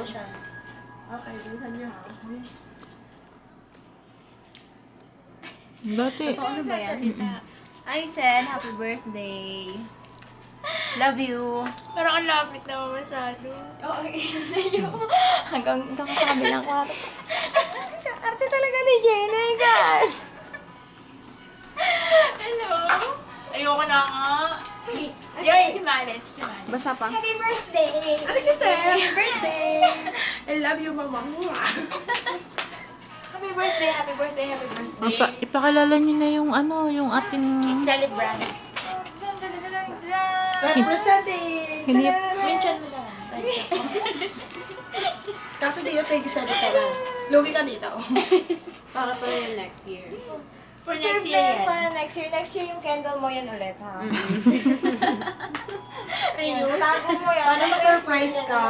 siya. Okay, bilisan niyo ha. Dati. Ano ba yan? I said, happy birthday. Love you. Pero ang lapit naman masyado. Oo, hanggang sa kabilang kwarto. Arte talaga ni Jenny, guys. Hello? Ayoko na nga. Yun, si Manes. Basta pa. Happy birthday! Ate kasi, happy birthday! I love you, mama mo. Happy birthday, happy birthday, happy birthday. Ipakilala niyo na yung ano, yung ating... Celebrant. Representing! Hindi. Mention mo lang. Kaso dito, 27 ka lang. Lugi ka dito. Para pa yung next year. For Next next year year yan. para next year. Next year yung candle mo yan ulit, ha? Renew. Tago mo yan. Sana ma-surprise ka.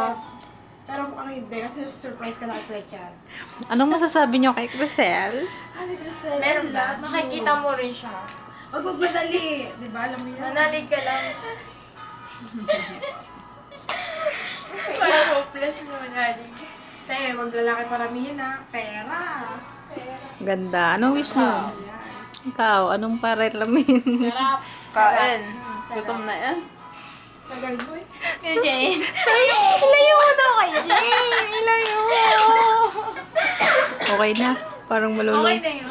Pero mukhang hindi, kasi surprise ka na kay Kuya. Anong masasabi niyo kay Crisel? Ate Crisel, Meron ba? Makikita mo rin siya. Huwag magmadali. Di ba, alam mo yan? Manalig ka lang. Parang hopeless mo, Nadi. Tayo, maglalaki paramihin ha. Pera. Ganda. Anong wish mo? Ikaw, anong paralamin? Sarap. Kain. Gutom na yan. Tagal mo eh. Kaya Jane. Ilayo mo daw kay Jane. Ilayo mo. Okay na. Parang malulong. Okay na yun.